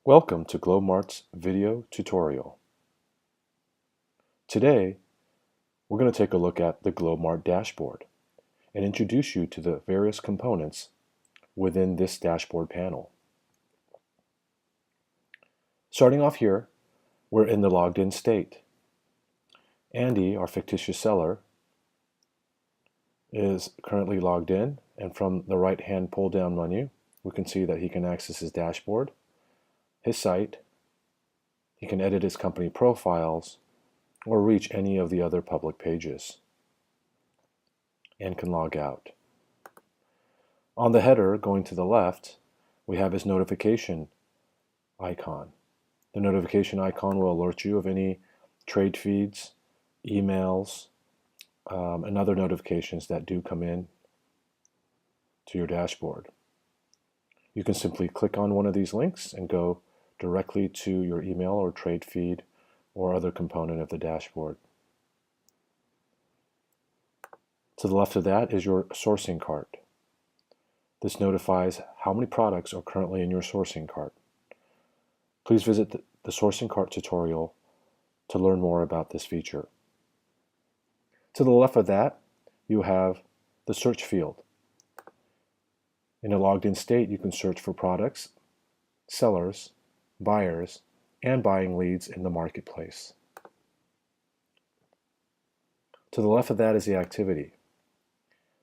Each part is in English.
Welcome to Globemart's video tutorial. Today, we're going to take a look at the Globemart dashboard and introduce you to the various components within this dashboard panel. Starting off here, we're in the logged in state. Andy, our fictitious seller, is currently logged in, and from the right-hand pull-down menu, we can see that he can access his dashboard, his site, he can edit his company profiles, or reach any of the other public pages, and can log out. On the header, going to the left, we have his notification icon. The notification icon will alert you of any trade feeds, emails, and other notifications that do come in to your dashboard. You can simply click on one of these links and go directly to your email or trade feed or other component of the dashboard. To the left of that is your sourcing cart. This notifies how many products are currently in your sourcing cart. Please visit the sourcing cart tutorial to learn more about this feature. To the left of that, you have the search field. In a logged in state, you can search for products, sellers, buyers, and buying leads in the marketplace. To the left of that is the activity.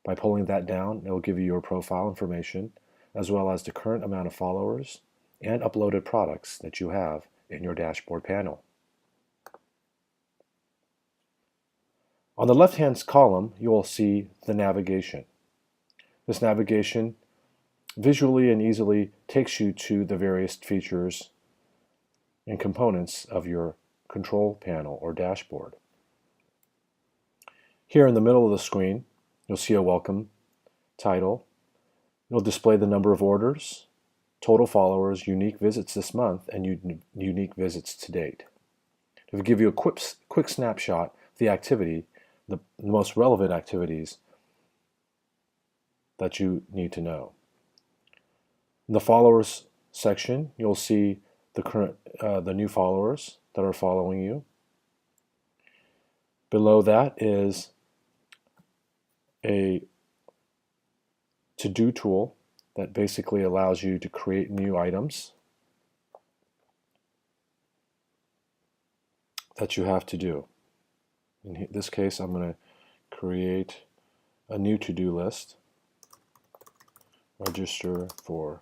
By pulling that down, it will give you your profile information, as well as the current amount of followers and uploaded products that you have in your dashboard panel. On the left-hand column, you will see the navigation. This navigation visually and easily takes you to the various features and components of your control panel or dashboard. Here in the middle of the screen, you'll see a welcome title. It'll display the number of orders, total followers, unique visits this month, and unique visits to date. It'll give you a quick snapshot of the activity, the most relevant activities that you need to know. In the followers section, you'll see the new followers that are following you. Below that is a to-do tool that basically allows you to create new items that you have to do. In this case, I'm going to create a new to-do list. Register for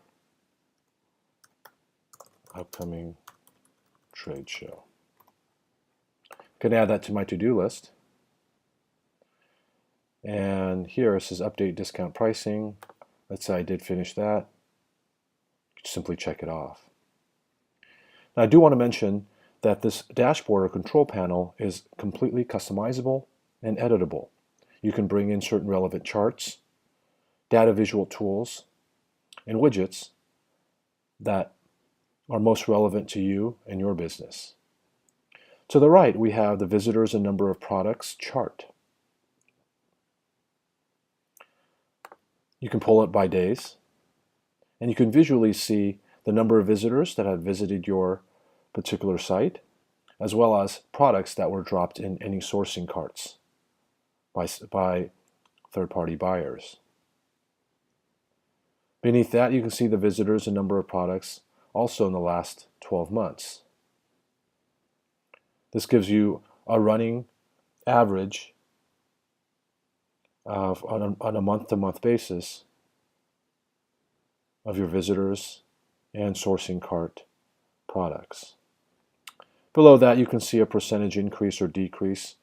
upcoming trade show. I can add that to my to-do list. And here it says update discount pricing. Let's say I did finish that. Simply check it off. Now I do want to mention that this dashboard or control panel is completely customizable and editable. You can bring in certain relevant charts, data visual tools, and widgets that are most relevant to you and your business. To the right, we have the visitors and number of products chart. You can pull it by days, and you can visually see the number of visitors that have visited your particular site, as well as products that were dropped in any sourcing carts by third-party buyers. Beneath that, you can see the visitors and number of products also in the last 12 months. This gives you a running average of, on a month-to-month basis of your visitors and sourcing cart products. Below that, you can see a percentage increase or decrease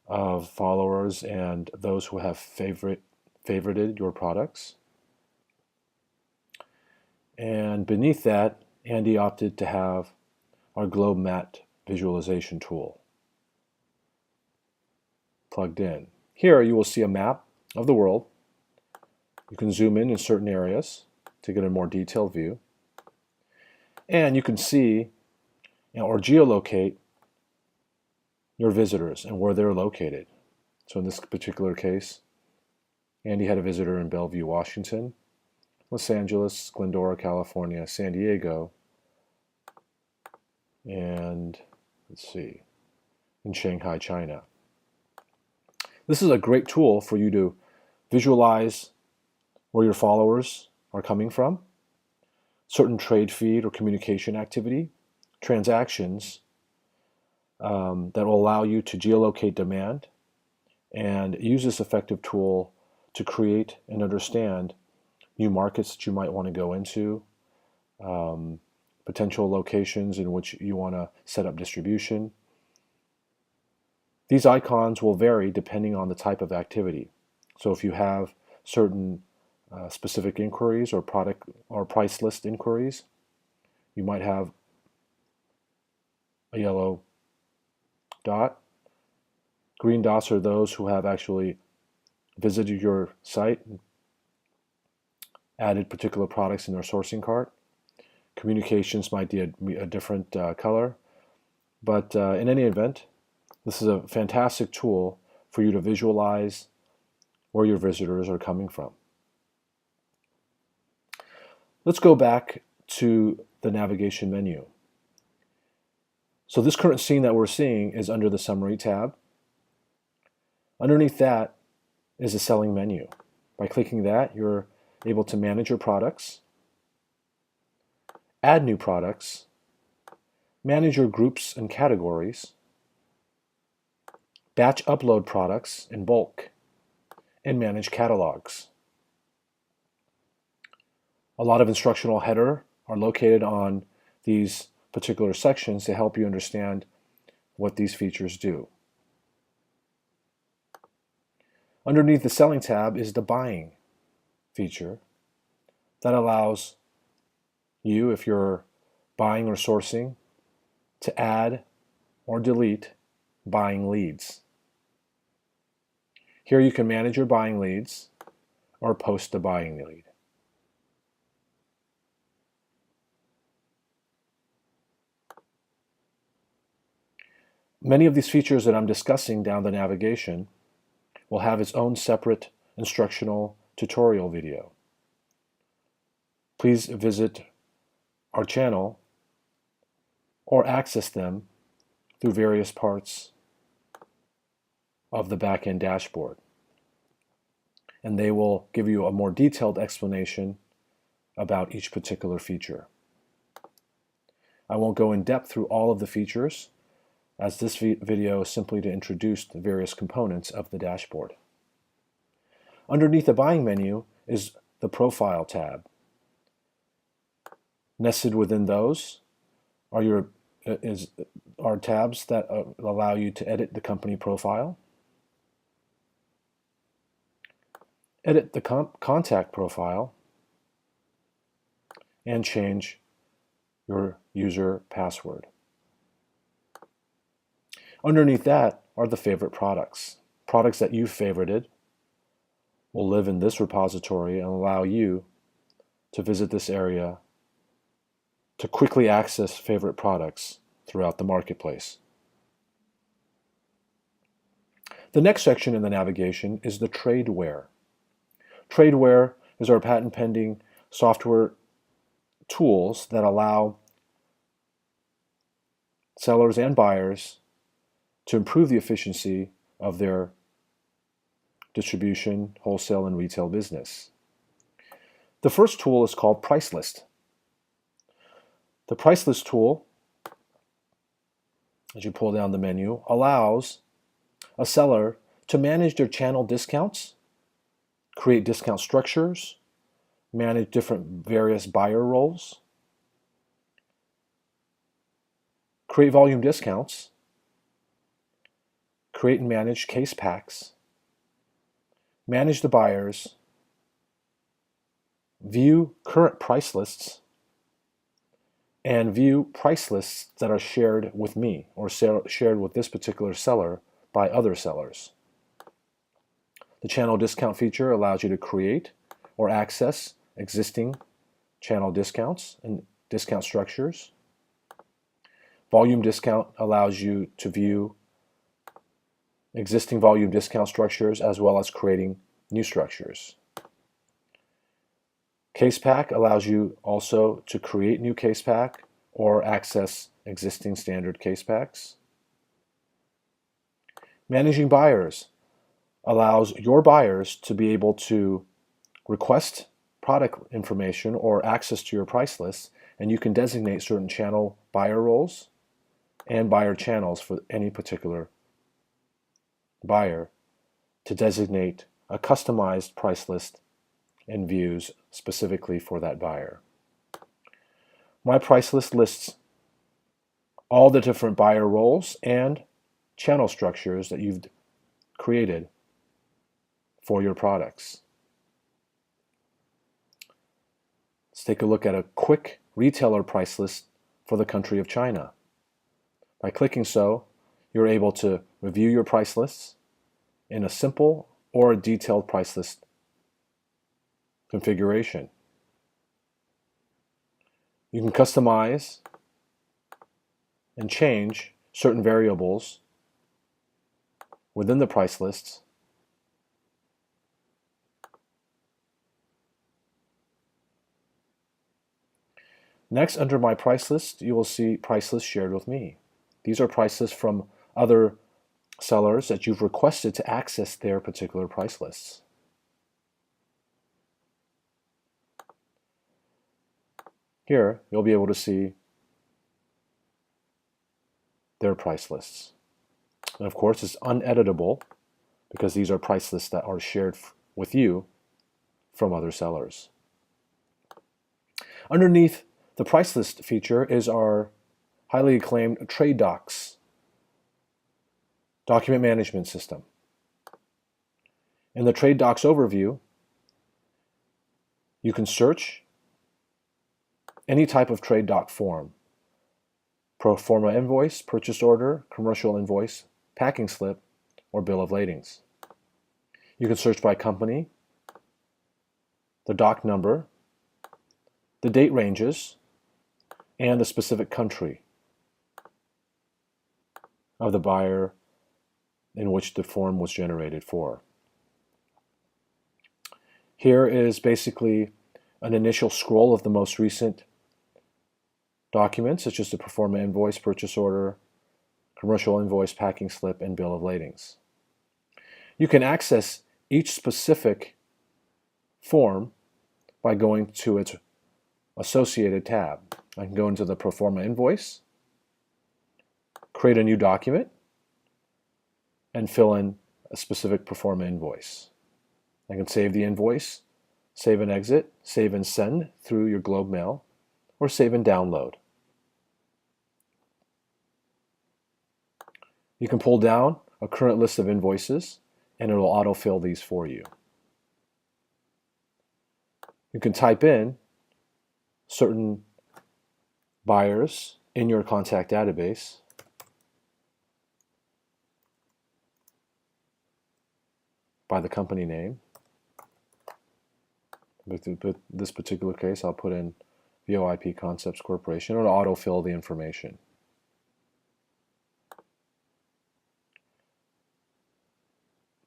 of followers and those who have favorited your products. And beneath that, Andy opted to have our Globemart visualization tool plugged in. Here you will see a map of the world. You can zoom in certain areas to get a more detailed view. And you can see or geolocate your visitors and where they're located. So in this particular case, Andy had a visitor in Bellevue, Washington, Los Angeles, Glendora, California, San Diego, and let's see, in Shanghai, China. This is a great tool for you to visualize where your followers are coming from, certain trade feed or communication activity, transactions that will allow you to geolocate demand and use this effective tool to create and understand new markets that you might want to go into, potential locations in which you want to set up distribution. These icons will vary depending on the type of activity. So if you have certain specific inquiries or product or price list inquiries, you might have a yellow dot. Green dots are those who have actually visited your site and added particular products in their sourcing cart. Communications might be a different color, but in any event, this is a fantastic tool for you to visualize where your visitors are coming from. Let's go back to the navigation menu. So this current scene that we're seeing is under the Summary tab. Underneath that is the Selling menu. By clicking that, you're able to manage your products, add new products, manage your groups and categories, batch upload products in bulk, and manage catalogs. A lot of instructional header are located on these particular sections to help you understand what these features do. Underneath the Selling tab is the Buying feature that allows you, if you're buying or sourcing, to add or delete buying leads. Here you can manage your buying leads or post a buying lead. Many of these features that I'm discussing down the navigation will have its own separate instructional tutorial video. Please visit our channel or access them through various parts of the back-end dashboard. And they will give you a more detailed explanation about each particular feature. I won't go in depth through all of the features, as this video is simply to introduce the various components of the dashboard. Underneath the Buying menu is the Profile tab. Nested within those are tabs that allow you to edit the company profile, edit the contact profile, and change your user password. Underneath that are the favorite products. Products that you favorited will live in this repository and allow you to visit this area to quickly access favorite products throughout the marketplace. The next section in the navigation is the Tradeware. Tradeware is our patent-pending software tools that allow sellers and buyers to improve the efficiency of their distribution, wholesale, and retail business. The first tool is called Price List. The Price List tool, as you pull down the menu, allows a seller to manage their channel discounts, create discount structures, manage different various buyer roles, create volume discounts, create and manage case packs, manage the buyers, view current price lists, and view price lists that are shared with me or shared with this particular seller by other sellers. The channel discount feature allows you to create or access existing channel discounts and discount structures. Volume discount allows you to view existing volume discount structures as well as creating new structures. Case pack allows you also to create new case pack or access existing standard case packs. Managing buyers allows your buyers to be able to request product information or access to your price list, and you can designate certain channel buyer roles and buyer channels for any particular buyer to designate a customized price list and views specifically for that buyer. My price list lists all the different buyer roles and channel structures that you've created for your products. Let's take a look at a quick retailer price list for the country of China. By clicking so, you're able to review your price lists in a simple or a detailed price list configuration. You can customize and change certain variables within the price lists Next, under my price list, you will see price lists shared with me. These are price lists from other sellers that you've requested to access their particular price lists. Here, you'll be able to see their price lists. And of course, it's uneditable because these are price lists that are shared with you from other sellers. Underneath the price list feature is our highly acclaimed Trade Docs document management system. In the Trade Docs overview, you can search any type of trade doc form: pro forma invoice, purchase order, commercial invoice, packing slip, or bill of ladings. You can search by company, the doc number, the date ranges, and the specific country of the buyer in which the form was generated for. Here is basically an initial scroll of the most recent documents, such as the pro forma invoice, purchase order, commercial invoice, packing slip, and bill of ladings. You can access each specific form by going to its associated tab. I can go into the pro forma invoice, create a new document, and fill in a specific pro forma invoice. I can save the invoice, save and exit, save and send through your Globe Mail, or save and download. You can pull down a current list of invoices, and it will autofill these for you. You can type in certain buyers in your contact database by the company name. With this particular case, I'll put in VoIP Concepts Corporation, and it'll autofill the information.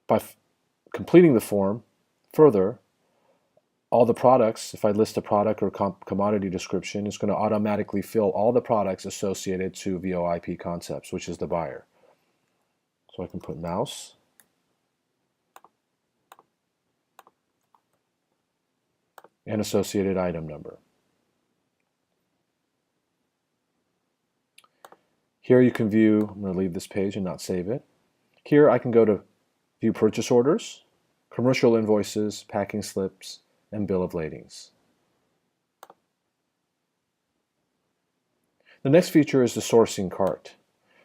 By completing the form further, all the products, if I list a product or commodity description, it's going to automatically fill all the products associated to VoIP Concepts, which is the buyer. So I can put mouse, and associated item number. Here you can view, I'm going to leave this page and not save it. Here I can go to view purchase orders, commercial invoices, packing slips, and bill of ladings. The next feature is the sourcing cart.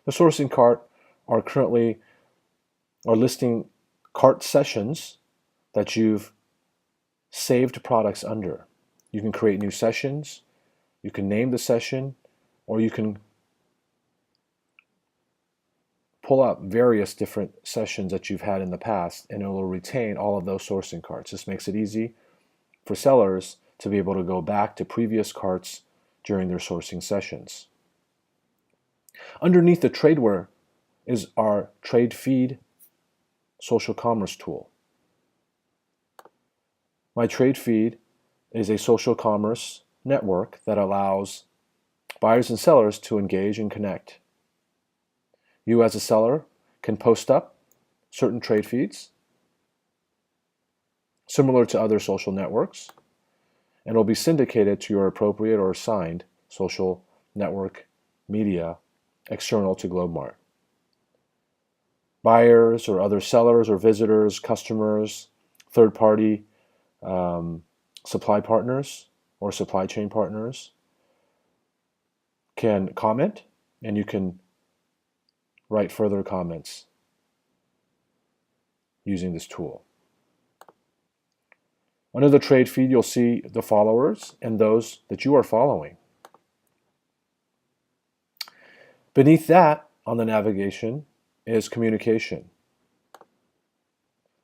The sourcing cart are currently listing cart sessions that you've saved products under. You can create new sessions, you can name the session, or you can pull up various different sessions that you've had in the past, and it will retain all of those sourcing carts. This makes it easy for sellers to be able to go back to previous carts during their sourcing sessions. Underneath the Tradeware is our Trade Feed social commerce tool. My Trade Feed is a social commerce network that allows buyers and sellers to engage and connect. You as a seller can post up certain trade feeds similar to other social networks, and will be syndicated to your appropriate or assigned social network media external to Globemart. Buyers or other sellers or visitors, customers, third-party supply partners or supply chain partners can comment, and you can write further comments using this tool. Under the trade feed, you'll see the followers and those that you are following. Beneath that, on the navigation, is communication.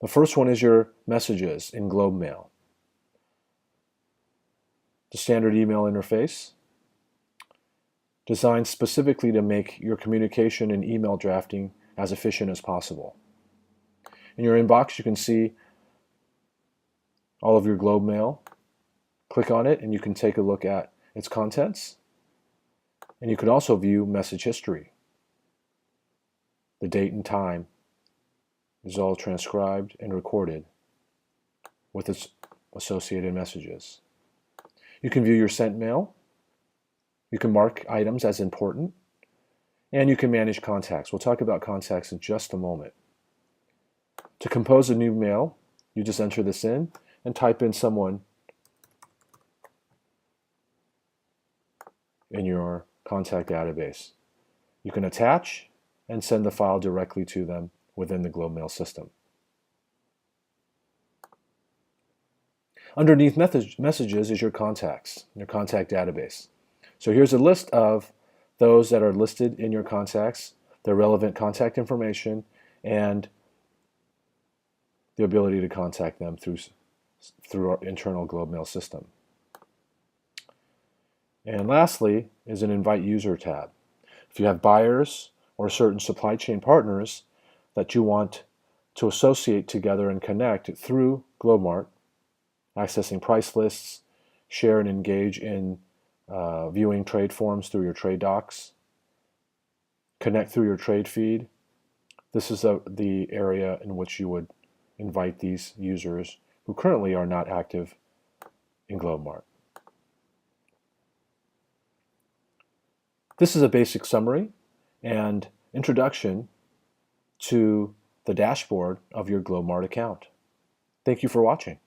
The first one is your messages in Globemail. The standard email interface, designed specifically to make your communication and email drafting as efficient as possible. In your inbox, you can see all of your Globemail. Click on it and you can take a look at its contents. And you can also view message history. The date and time is all transcribed and recorded with its associated messages. You can view your sent mail. You can mark items as important. And you can manage contacts. We'll talk about contacts in just a moment. To compose a new mail, you just enter this in and type in someone in your contact database. You can attach and send the file directly to them within the Globemail system. Underneath messages is your contacts, your contact database. So here's a list of those that are listed in your contacts, their relevant contact information, and the ability to contact them through our internal Globemail system. And lastly is an Invite User tab. If you have buyers or certain supply chain partners that you want to associate together and connect through Globemart, accessing price lists, share and engage in viewing trade forms through your trade docs, connect through your trade feed, this is the area in which you would invite these users who currently are not active in Globemart. This is a basic summary and introduction to the dashboard of your Globemart account. Thank you for watching.